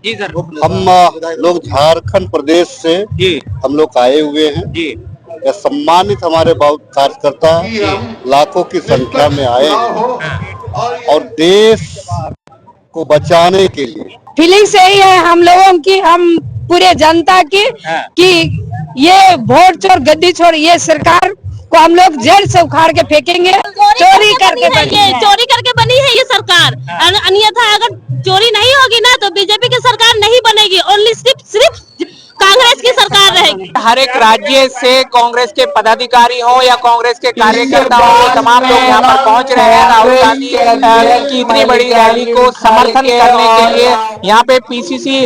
जी sir. हम लोग झारखंड प्रदेश से जी हम लोग आए हुए हैं। जी यह सम्मानित हमारे बहुत कार्यकर्ता लाखों की संख्या में आए हैं और देश को बचाने के लिए। फीलिंग सही है हम लोगों की, हम पूरे जनता की कि ये वोट चोर गद्दी चोर ये सरकार को हम लोग जड़ से उखाड़ के फेंकेंगे। चोरी करके चोरी करके बनी है ये सरकार। अन्यथा अगर चोरी नहीं होगी ना तो बीजेपी की सरकार नहीं बनेगी, ओनली सिर्फ कांग्रेस की सरकार रहेगी। हर एक राज्य से कांग्रेस के पदाधिकारी हो या कांग्रेस के कार्यकर्ता हो, तमाम लोग यहाँ पर पहुंच रहे हैं राहुल गांधी की इतनी बड़ी रैली को समर्थन करने के लिए। यहाँ पे पीसीसी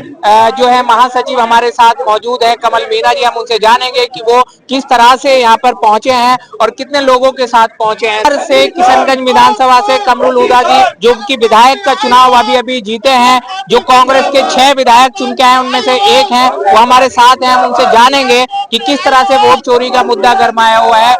जो है महासचिव हमारे साथ मौजूद है कमल मीणा जी, हम उनसे जानेंगे कि वो किस तरह से यहाँ पर पहुंचे हैं और कितने लोगों के साथ पहुंचे हैं। से किशनगंज विधानसभा से कमरुल हुदा जी जो कि विधायक का चुनाव अभी जीते हैं, जो कांग्रेस के 6 विधायक चुन के आए उनमें से एक हैं, वो हमारे साथ हैं। हम उनसे जानेंगे कि किस तरह से वोट चोरी का मुद्दा गरमाया हुआ है।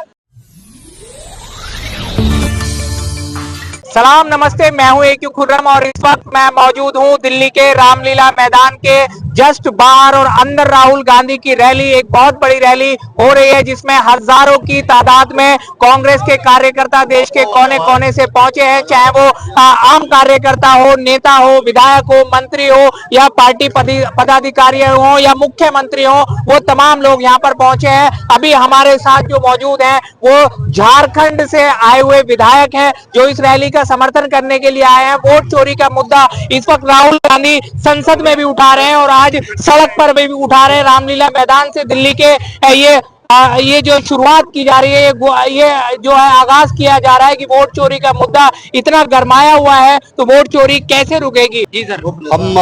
सलाम नमस्ते, मैं हूं AQ खुर्रम और इस वक्त मैं मौजूद हूं दिल्ली के रामलीला मैदान के जस्ट बाहर और अंदर राहुल गांधी की रैली, एक बहुत बड़ी रैली हो रही है जिसमें हजारों की तादाद में कांग्रेस के कार्यकर्ता देश के कोने कोने से पहुंचे हैं। चाहे वो आम कार्यकर्ता हो, नेता हो, विधायक हो, मंत्री हो या पार्टी पदाधिकारी हो या मुख्यमंत्री हो, वो तमाम लोग यहाँ पर पहुंचे हैं। अभी हमारे साथ जो मौजूद हैं वो झारखंड से आए हुए विधायक हैं जो इस रैली का समर्थन करने के लिए आए हैं। वोट चोरी का मुद्दा इस वक्त राहुल गांधी संसद में भी उठा रहे हैं और आज सड़क पर भी उठा रहे हैं। रामलीला मैदान से दिल्ली के ये जो शुरुआत की जा रही है, ये जो है आगाज किया जा रहा है कि वोट चोरी का मुद्दा इतना गरमाया हुआ है तो वोट चोरी कैसे रुकेगी। जी सर। हम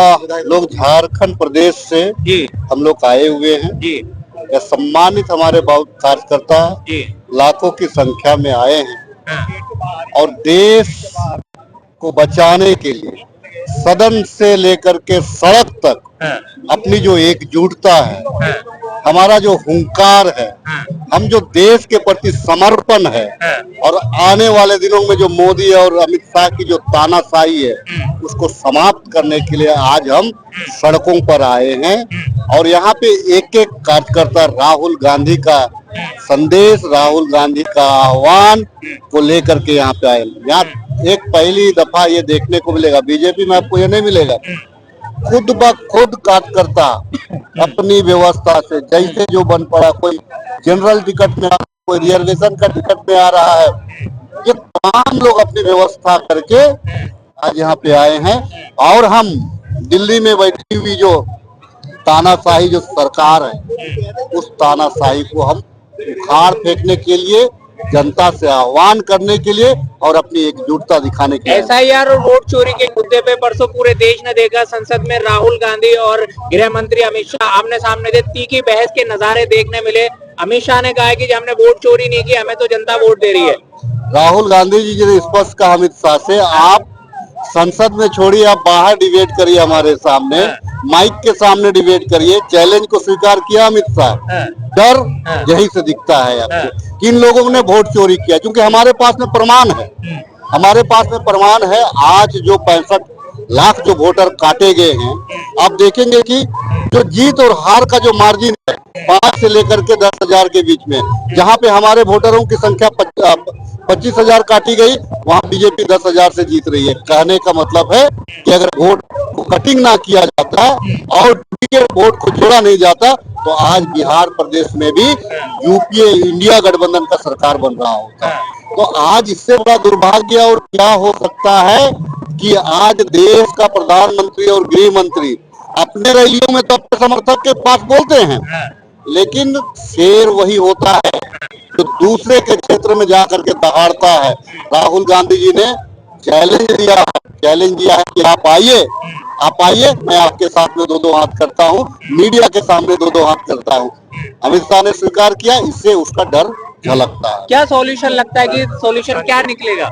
लोग झारखंड प्रदेश से हम लोग आए हुए हैं। यह सम्मानित हमारे बहुत कार्यकर्ता लाखों की संख्या में आए हैं और देश को बचाने के लिए सदन से लेकर के सड़क तक अपनी जो एकजुटता है, हमारा जो हुंकार है, हम जो देश के प्रति समर्पण है और आने वाले दिनों में जो मोदी और अमित शाह की जो तानाशाही है उसको समाप्त करने के लिए आज हम सड़कों पर आए हैं। और यहाँ पे एक एक कार्यकर्ता राहुल गांधी का संदेश, राहुल गांधी का आह्वान को लेकर के यहाँ पे आए। यहाँ एक पहली दफा ये देखने को मिलेगा, बीजेपी में आपको ये नहीं मिलेगा, खुद ब खुद कार्यकर्ता अपनी व्यवस्था से जैसे जो बन पड़ा, कोई जनरल टिकट में, कोई रिजर्वेशन का टिकट में आ रहा है, ये तमाम लोग अपनी व्यवस्था करके आज यहाँ पे आए हैं। और हम दिल्ली में बैठी हुई जो तानाशाही जो सरकार है उस तानाशाही को हम उखाड़ फेंकने के लिए, जनता से आह्वान करने के लिए और अपनी एकजुटता दिखाने के लिए। SIR और वोट चोरी के मुद्दे पे परसों पूरे देश ने देखा, संसद में राहुल गांधी और गृह मंत्री अमित शाह आमने सामने थे, तीखी बहस के नजारे देखने मिले। अमित शाह ने कहा कि हमने वोट चोरी नहीं की, हमें तो जनता वोट दे रही है। राहुल गांधी जी ने स्पष्ट कहा अमित शाह से, आप संसद में छोड़िए, आप बाहर डिबेट करिए, हमारे सामने माइक के सामने डिबेट करिए। चैलेंज को स्वीकार किया अमित शाह। डर यही से दिखता है आपको कि इन लोगों ने वोट चोरी किया, क्योंकि हमारे पास में प्रमाण है, हमारे पास में प्रमाण है। आज जो 65 लाख जो वोटर काटे गए हैं, आप देखेंगे कि जो जीत और हार का जो मार्जिन है 5 से लेकर के 10,000 के बीच में, जहां पे हमारे वोटरों की संख्या 25,000 काटी गई, वहां बीजेपी 10,000 से जीत रही है। कहने का मतलब है कि अगर वोट को कटिंग ना किया जाता और वोट को जोड़ा नहीं जाता तो आज बिहार प्रदेश में भी यूपीए इंडिया गठबंधन का सरकार बन रहा होता। तो आज इससे बड़ा दुर्भाग्य और क्या हो सकता है कि आज देश का प्रधानमंत्री और गृह मंत्री अपने रैलियों में तो अपने समर्थक के पास बोलते हैं, लेकिन शेर वही होता है जो दूसरे के क्षेत्र में जाकर के दहाड़ता है। राहुल गांधी जी ने चैलेंज दिया है कि आप आइए, मैं आपके साथ में 2-2 हाथ करता हूँ, मीडिया के सामने 2-2 हाथ करता हूँ। अमित शाह ने स्वीकार किया, इससे उसका डर झलकता है। क्या सॉल्यूशन लगता है कि सॉल्यूशन क्या निकलेगा,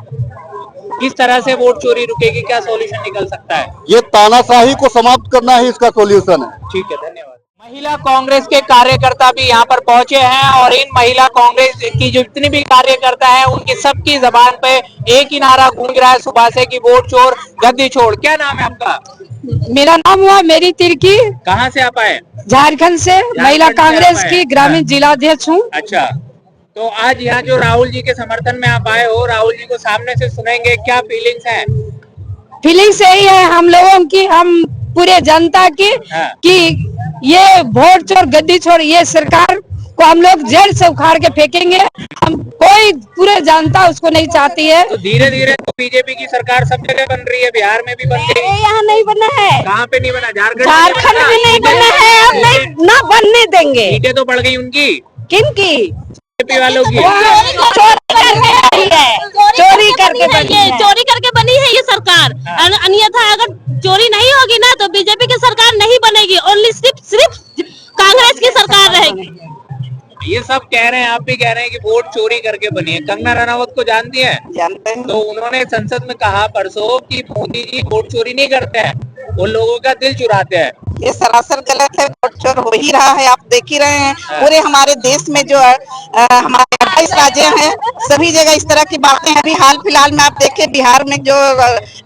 किस तरह से वोट चोरी रुकेगी, क्या सॉल्यूशन निकल सकता है? ये तानाशाही को समाप्त करना ही इसका सॉल्यूशन है। ठीक है, धन्यवाद। महिला कांग्रेस के कार्यकर्ता भी यहाँ पर पहुंचे हैं और इन महिला कांग्रेस की जो जितनी भी कार्यकर्ता है उनकी सबकी जबान पे एक ही नारा गूंज रहा है सुबह से कि वोट चोर गद्दी छोड़। क्या नाम है आपका? मेरा नाम हुआ मेरी तिर्की। कहाँ से आप आए? झारखंड से महिला कांग्रेस की ग्रामीण जिलाध्यक्ष हूँ। अच्छा, तो आज यहाँ जो राहुल जी के समर्थन में आप आए हो, राहुल जी को सामने से सुनेंगे, क्या फीलिंग्स है? फीलिंग्स यही है हम लोगों की, हम पूरे जनता की कि ये वोट चोर गद्दी छोड़ ये सरकार को हम लोग जड़ से उखाड़ के फेंकेंगे। हम कोई पूरे जनता उसको नहीं चाहती है। तो धीरे धीरे तो बीजेपी की सरकार सब जगह बन रही है, बिहार में भी बन गई। यहाँ नहीं बना है। कहाँ पे नहीं बना? झारखंड में नहीं बना है, अब नहीं ना बनने देंगे। सीटें तो बढ़ गई उनकी। किन की? बीजेपी वालों की। चोरी करके बनी है ये सरकार। अन्यथा अगर चोरी नहीं होगी ना तो बीजेपी की सरकार नहीं बनेगी, ओनली सिर्फ कांग्रेस की सरकार रहेगी। ये सब कह रहे हैं, आप भी कह रहे हैं कि वोट चोरी करके बनी है। कंगना रनावत को जानती हैं? जानते हैं। तो उन्होंने संसद में कहा परसों कि मोदी जी वोट चोरी नहीं करते हैं, वो लोगों का दिल चुराते हैं। ये सरासर गलत है। वोट चोर हो ही रहा है, आप देख ही रहे हैं। पूरे हमारे देश में जो हमारे 28 राज्य हैं सभी जगह इस तरह की बातें हैं। अभी हाल फिलहाल में आप देखें बिहार में जो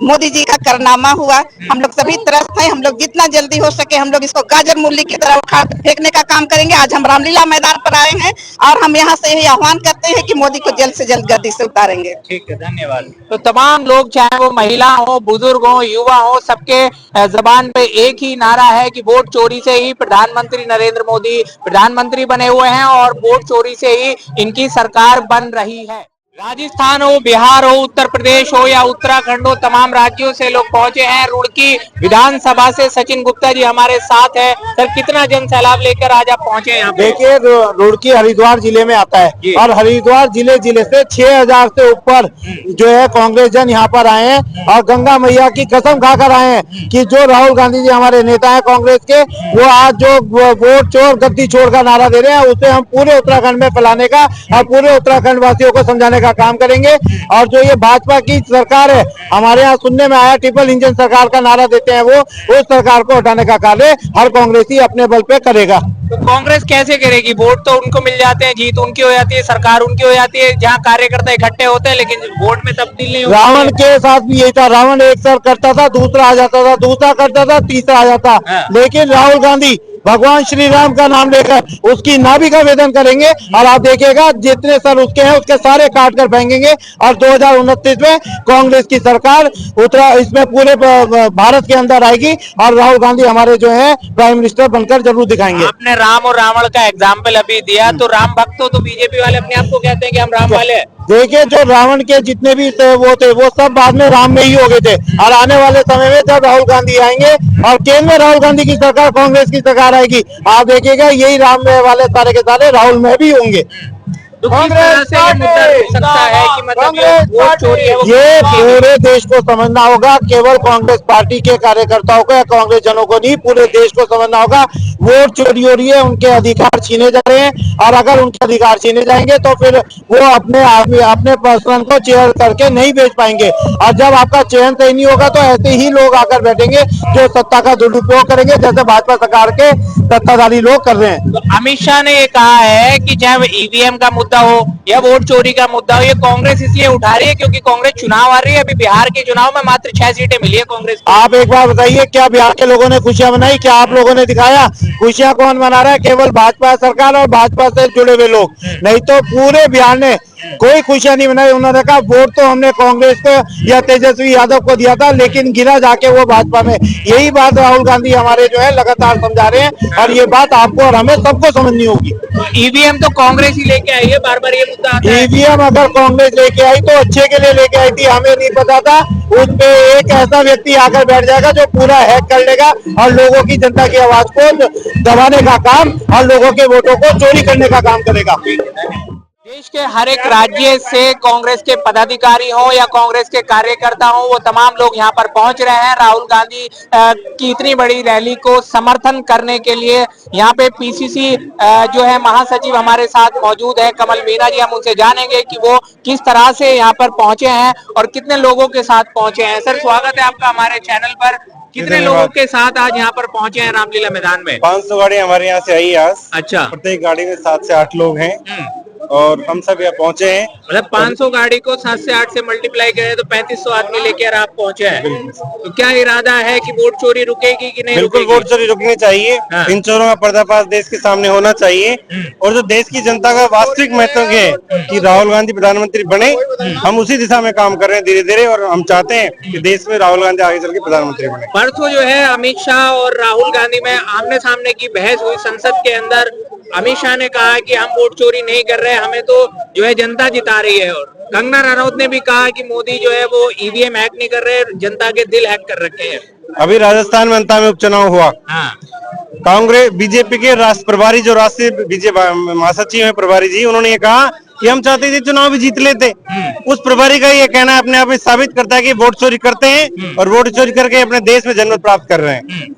मोदी जी का कारनामा हुआ, हम लोग सभी त्रस्त हैं। हम लोग जितना जल्दी हो सके हम लोग इसको गाजर मूली की तरह उठा फेंकने का काम करेंगे। आज हम रामलीला मैदान पर आए हैं और हम यहाँ से यही आह्वान करते हैं कि मोदी को जल्द से जल्द गद्दी से उतारेंगे। ठीक है, धन्यवाद। तो तमाम लोग, चाहे वो महिला हो, बुजुर्ग हो, युवा हो, सबके जबान पे एक ही नारा है कि वोट चोरी से ही प्रधानमंत्री नरेंद्र मोदी प्रधानमंत्री बने हुए हैं और वोट चोरी से ही इनकी सरकार बन रही है। राजस्थान हो, बिहार हो, उत्तर प्रदेश हो या उत्तराखंड हो, तमाम राज्यों से लोग पहुंचे हैं। रुड़की विधानसभा से सचिन गुप्ता जी हमारे साथ है। सर, कितना जन सैलाब लेकर आज आप पहुंचे हैं यहाँ पे? देखिए, रुड़की हरिद्वार जिले में आता है और हरिद्वार जिले से 6000 से ऊपर जो है कांग्रेस जन यहाँ पर आए हैं और गंगा मैया की कसम खाकर आए हैं कि जो राहुल गांधी जी हमारे नेता है कांग्रेस के, वो आज जो वोट चोर गद्दी छोड़ का नारा दे रहे हैं उसे हम पूरे उत्तराखंड में फैलाने का और पूरे उत्तराखंड वासियों को समझाने का काम करेंगे। और जो ये भाजपा की सरकार है, हमारे यहाँ सुनने में आया ट्रिपल इंजन सरकार का नारा देते हैं, वो उस सरकार को हटाने का कार्य हर कांग्रेसी अपने बल पे करेगा। तो कांग्रेस कैसे करेगी? वोट तो उनको मिल जाते हैं, जीत उनकी हो जाती है, सरकार उनकी हो जाती है, जहाँ कार्यकर्ता इकट्ठे होते हैं, लेकिन वोट में तब्दील नहीं होती। रावण के साथ भी यही था। रावण एक सर करता था, दूसरा आ जाता था, दूसरा करता था, तीसरा आ जाता। लेकिन राहुल गांधी भगवान श्री राम का नाम लेकर उसकी नाभि का वेदन करेंगे और आप देखिएगा जितने सर उसके हैं उसके सारे काट कर फेंकेंगे और 2029 में कांग्रेस की सरकार इसमें पूरे भारत के अंदर आएगी और राहुल गांधी हमारे जो है प्राइम मिनिस्टर बनकर जरूर दिखाएंगे। आपने राम और रावण का एग्जाम्पल अभी दिया, तो राम भक्त तो बीजेपी वाले अपने आप को कहते हैं कि हम राम वाले हैं। देखिए, जो रावण के जितने भी वो थे वो सब बाद में राम में ही हो गए थे और आने वाले समय में जब राहुल गांधी आएंगे और केंद्र में राहुल गांधी की सरकार कांग्रेस की सरकार आएगी, आप देखिएगा यही राम में वाले सारे के सारे राहुल में भी होंगे। तो किस तरह से ये मुद्दा हो सकता है कि मतलब ये वोट चोरी है? ये पूरे देश को समझना होगा, केवल कांग्रेस पार्टी के कार्यकर्ताओं को या कांग्रेस जनों को नहीं, पूरे देश को समझना होगा। वोट चोरी हो रही है, उनके अधिकार छीने जा रहे हैं और अगर उनके अधिकार छीने जाएंगे तो फिर वो अपने पर्सन को चेयर करके नहीं बेच पाएंगे और जब आपका चयन सही नहीं होगा तो ऐसे ही लोग आकर बैठेंगे जो सत्ता का दुरुपयोग करेंगे, जैसे भाजपा सरकार के सत्ताधारी लोग कर रहे हैं। तो अमित शाह ने ये कहा है कि चाहे ईवीएम का मुद्दा हो या वोट चोरी का मुद्दा हो, ये कांग्रेस इसलिए उठा रही है क्योंकि कांग्रेस चुनाव आ रही है। अभी बिहार के चुनाव में मात्र 6 सीटें मिली है कांग्रेस को। आप एक बार बताइए, क्या बिहार के लोगों ने खुशियां मनाई? क्या आप लोगों ने दिखाया? खुशियां कौन मना रहा है? केवल भाजपा सरकार और भाजपा से जुड़े हुए लोग, नहीं तो पूरे बिहार ने कोई खुशियां नहीं मनाई। उन्होंने कहा वोट तो हमने कांग्रेस को या तेजस्वी यादव को दिया था, लेकिन गिरा जाके वो भाजपा में। यही बात राहुल गांधी हमारे जो है लगातार समझा रहे हैं और ये बात आपको और हमें सबको समझनी होगी। ईवीएम तो कांग्रेस ही लेके आई है, बार बार ये मुद्दा आता है। ईवीएम अगर कांग्रेस लेके आई तो अच्छे के लिए लेके आई थी, हमें नहीं पता था उस पे एक ऐसा व्यक्ति आकर बैठ जाएगा जो पूरा हैक कर लेगा और लोगों की, जनता की आवाज को दबाने का काम और लोगों के वोटों को चोरी करने का काम करेगा। देश के हर एक राज्य से कांग्रेस के पदाधिकारी हो या कांग्रेस के कार्यकर्ता हो, वो तमाम लोग यहाँ पर पहुंच रहे हैं राहुल गांधी की इतनी बड़ी रैली को समर्थन करने के लिए। यहाँ पे पीसीसी जो है महासचिव हमारे साथ मौजूद है कमल मीणा जी, हम उनसे जानेंगे कि वो किस तरह से यहाँ पर पहुंचे हैं और कितने लोगों के साथ पहुंचे हैं। सर, स्वागत है आपका हमारे चैनल पर। कितने लोगों के साथ आज यहाँ पर पहुंचे हैं रामलीला मैदान में? 500 गाड़ी हमारे यहाँ से आई आज। अच्छा। प्रत्येक गाड़ी में 7 से 8 लोग हैं और हम सब यहाँ पहुंचे हैं। मतलब 500 गाड़ी को 7 से 8 से मल्टीप्लाई करें तो 3500 आदमी लेकर आप पहुंचे हैं। तो क्या इरादा है कि वोट चोरी रुकेगी कि नहीं? बिल्कुल वोट चोरी रुकनी चाहिए। हाँ। इन चोरों का पर्दाफाश देश के सामने होना चाहिए और जो देश की जनता का वास्तविक महत्व है कि राहुल गांधी प्रधानमंत्री बने, हम उसी दिशा में काम कर रहे हैं धीरे धीरे और हम चाहते हैं कि देश में राहुल गांधी आगे चल के प्रधानमंत्री बने। परसों जो है अमित शाह और राहुल गांधी में आमने सामने की बहस हुई संसद के अंदर। अमित शाह ने कहा कि हम वोट चोरी नहीं कर रहे, हमें तो जो है जनता जिता रही है। और कंगना रनौत ने भी कहा कि मोदी जो है वो ईवीएम हैक नहीं कर रहे, जनता के दिल हैक कर रखे हैं। अभी राजस्थान में अंता में उपचुनाव हुआ। हाँ। कांग्रेस बीजेपी के राष्ट्र प्रभारी जो राष्ट्रीय बीजेपी महासचिव है प्रभारी जी, उन्होंने ये कहा कि हम चाहते थे चुनाव भी जीत लेते। उस प्रभारी का ये कहना अपने आप में साबित करता है कि वोट चोरी करते हैं और वोट चोरी करके अपने देश में जनमत प्राप्त कर रहे हैं।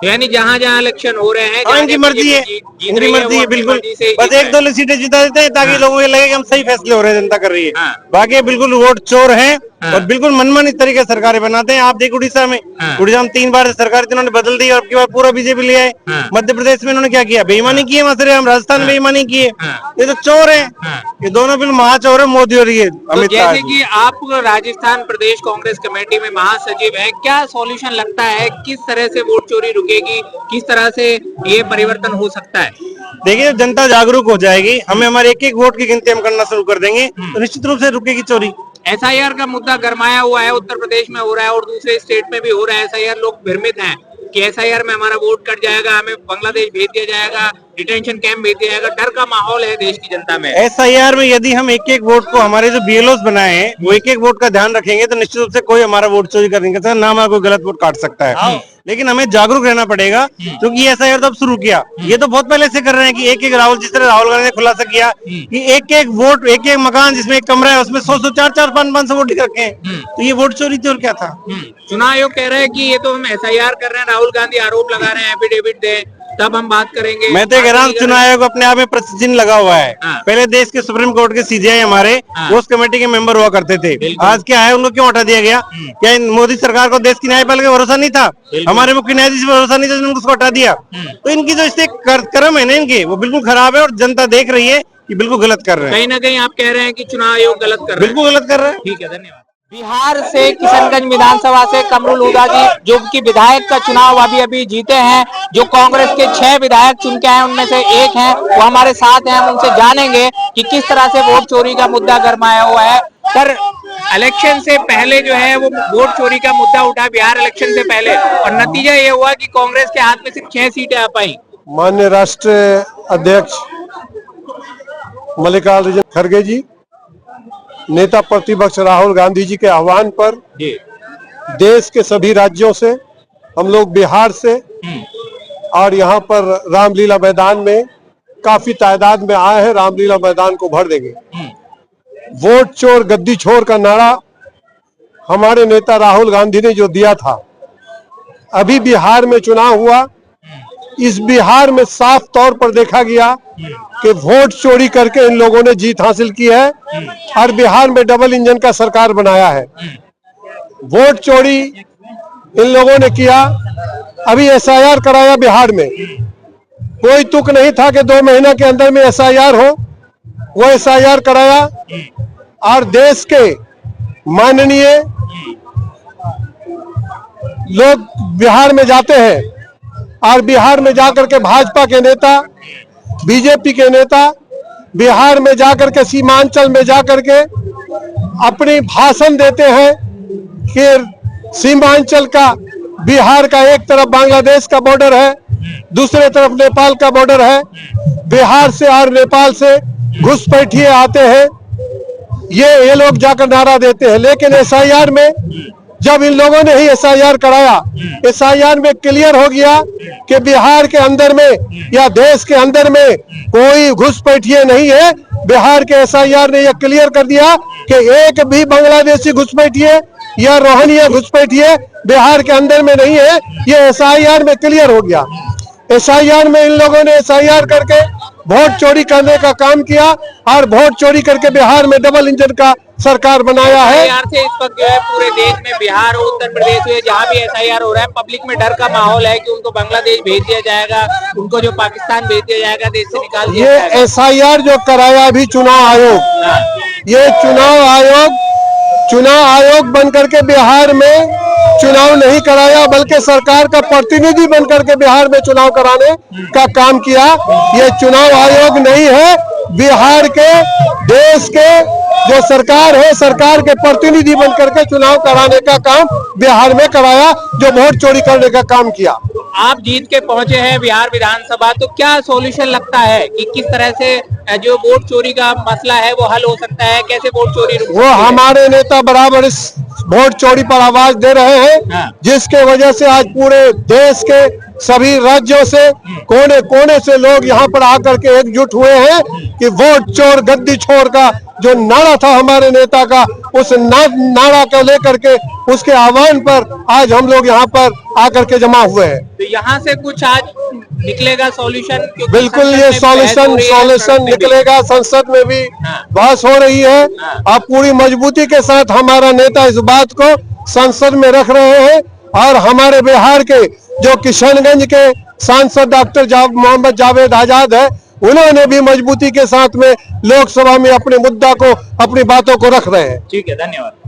यानी जहाँ जहाँ इलेक्शन हो रहे हैं, इनकी मर्जी है, इनकी मर्जी है बिल्कुल। बस 1-2 सीटें जिता देते हैं ताकि लोगों को लगे कि हम सही फैसले हो रहे हैं, जनता कर रही है। बाकी बिल्कुल वोट चोर हैं और बिल्कुल मनमानी तरीके से सरकारें बनाते हैं। आप देखो उड़ीसा में 3 बार सरकार इन्होंने बदल दी और अब की बार पूरा बीजेपी ले आए। मध्य प्रदेश में इन्होंने क्या किया? बेईमानी की है वहां से। हम राजस्थान में बेईमानी की है। ये तो चोर है, ये दोनों बिल्कुल महाचोर है, मोदी और ये अमित शाह। जैसे कि आप राजस्थान प्रदेश कांग्रेस कमेटी में महासचिव हैं, क्या सॉल्यूशन लगता है? किस तरह से वोट चोरी रुकेगी? किस तरह से ये परिवर्तन हो सकता है? देखिए, जनता जागरूक हो जाएगी, हमें हमारे एक एक वोट की गिनती हम करना शुरू कर देंगे तो निश्चित रूप से रुकेगी चोरी। एसआईआर का मुद्दा गरमाया हुआ है, उत्तर प्रदेश में हो रहा है और दूसरे स्टेट में भी हो रहा है एसआईआर। लोग भ्रमित हैं कि एसआईआर में हमारा वोट कट जाएगा, हमें बांग्लादेश भेज दिया जाएगा, डिटेंशन कैंप भेज दिया जाएगा। डर का माहौल है देश की जनता में। एसआईआर में यदि हम एक एक वोट को, हमारे जो बीएलओस बनाए हैं वो एक एक वोट का ध्यान रखेंगे तो निश्चित रूप से कोई हमारा वोट चोरी कर नहीं सकता, ना हमारा कोई गलत वोट काट सकता है। लेकिन हमें जागरूक रहना पड़ेगा क्योंकि एसआईआर तो अब शुरू किया, ये तो बहुत पहले से कर रहे हैं कि एक एक राहुल, जिस तरह राहुल गांधी ने खुलासा किया कि एक एक वोट, एक एक मकान जिसमें एक कमरा है उसमें 100 4 500 वोट लिख रखे हैं, तो ये वोट चोरी थी और क्या था। चुनाव आयोग कह रहा है कि ये तो हम एसआईआर कर रहे हैं, राहुल गांधी आरोप लगा रहे हैं, एफिडेविट दे, तब हम बात करेंगे। मैं तो कह रहा हूँ चुनाव आयोग अपने आप में प्रश्न चिन्ह लगा हुआ है। पहले देश के सुप्रीम कोर्ट के सीजेआई हमारे उस कमेटी के मेंबर हुआ करते थे, आज क्या है उनको क्यों हटा दिया गया? क्या मोदी सरकार को देश की न्यायपालिका का भरोसा नहीं था? हमारे मुख्य न्यायाधीश भरोसा नहीं था, उनको उसको हटा दिया। तो इनकी जो इससे कर्म है ना इनके, वो बिल्कुल खराब है और जनता देख रही है कि बिल्कुल गलत कर रहे हैं। कहीं ना कहीं आप कह रहे हैं कि चुनाव आयोग गलत कर रहा है। बिल्कुल गलत कर रहा है। ठीक है, धन्यवाद। बिहार से किशनगंज विधानसभा से कमरुल हुदा जी, जो कि विधायक का चुनाव अभी जीते हैं, जो कांग्रेस के 6 विधायक चुन के आए उनमें से एक हैं, वो हमारे साथ हैं। हम उनसे जानेंगे कि किस तरह से वोट चोरी का मुद्दा गरमाया हुआ है। सर, इलेक्शन से पहले जो है वो वोट चोरी का मुद्दा उठा बिहार इलेक्शन से पहले, और नतीजा ये हुआ कि कांग्रेस के हाथ में सिर्फ 6 सीटें आ पाई। माननीय राष्ट्रीय अध्यक्ष मल्लिकार्जुन खड़गे जी, नेता प्रतिपक्ष राहुल गांधी जी के आह्वान पर देश के सभी राज्यों से हम लोग बिहार से और यहाँ पर रामलीला मैदान में काफी तादाद में आए हैं। रामलीला मैदान को भर देंगे। वोट चोर गद्दी छोर का नारा हमारे नेता राहुल गांधी ने जो दिया था, अभी बिहार में चुनाव हुआ, इस बिहार में साफ तौर पर देखा गया कि वोट चोरी करके इन लोगों ने जीत हासिल की है और बिहार में डबल इंजन का सरकार बनाया है। वोट चोरी इन लोगों ने किया। अभी एसआईआर कराया बिहार में, कोई तुक नहीं था कि 2 महीने के अंदर में एसआईआर हो। वो एसआईआर कराया और देश के माननीय लोग बिहार में जाते हैं और बिहार में जाकर के भाजपा के नेता, बीजेपी के नेता बिहार में जाकर के, सीमांचल में जाकर के अपनी भाषण देते हैं कि सीमांचल का, बिहार का एक तरफ बांग्लादेश का बॉर्डर है, दूसरे तरफ नेपाल का बॉर्डर है। बिहार से और नेपाल से घुसपैठिए आते हैं, ये लोग जाकर नारा देते हैं। लेकिन एसआईआर में जब इन लोगों ने ही एसआईआर कराया, एसआईआर में क्लियर हो गया कि बिहार के अंदर में या देश के अंदर में कोई घुसपैठिए नहीं है। बिहार के SIR ने यह क्लियर कर दिया कि एक भी बांग्लादेशी घुसपैठिए या रोहिंग्या घुसपैठिए बिहार के अंदर में नहीं है। ये SIR में क्लियर हो गया। SIR में इन लोगों ने SIR करके वोट चोरी करने का काम किया और वोट चोरी करके बिहार में डबल इंजन का सरकार बनाया है। SIR से इस वक्त जो है पूरे देश में बिहार और उत्तर प्रदेश में जहाँ भी SIR हो रहा है, पब्लिक में डर का माहौल है कि उनको बांग्लादेश भेज दिया जाएगा, उनको जो पाकिस्तान भेज दिया जाएगा, देश से निकाल दिया जाएगा। ये SIR जो कराया अभी चुनाव आयोग, ये चुनाव आयोग बन करके बिहार में चुनाव नहीं कराया, बल्कि सरकार का प्रतिनिधि बन करके बिहार में चुनाव कराने का काम किया। ये चुनाव आयोग नहीं है, बिहार के देश के जो सरकार है, सरकार के प्रतिनिधि बन करके चुनाव कराने का काम बिहार में कराया, जो वोट चोरी करने का काम किया। आप जीत के पहुंचे हैं बिहार विधानसभा, तो क्या सॉल्यूशन लगता है कि किस तरह से जो वोट चोरी का मसला है वो हल हो सकता है? कैसे वोट चोरी रुक सकती वो है? हमारे नेता बराबर इस वोट चोरी पर आवाज दे रहे हैं, जिसके वजह से आज पूरे देश के सभी राज्यों से कोने कोने से लोग यहाँ पर आकर के एकजुट हुए हैं कि वोट चोर गद्दी छोर का जो नारा था हमारे नेता का, उस नारा को लेकर के उसके आह्वान पर आज हम लोग यहाँ पर आकर के जमा हुए हैं। तो यहाँ से कुछ आज निकलेगा सॉल्यूशन? बिल्कुल ये सॉल्यूशन निकलेगा। संसद में भी बहस हो रही है। आप पूरी मजबूती के साथ हमारा नेता इस बात को संसद में रख रहे हैं और हमारे बिहार के जो किशनगंज के सांसद डॉक्टर मोहम्मद जावेद आजाद है, उन्होंने भी मजबूती के साथ में लोकसभा में अपने मुद्दा को, अपनी बातों को रख रहे हैं। ठीक है, धन्यवाद।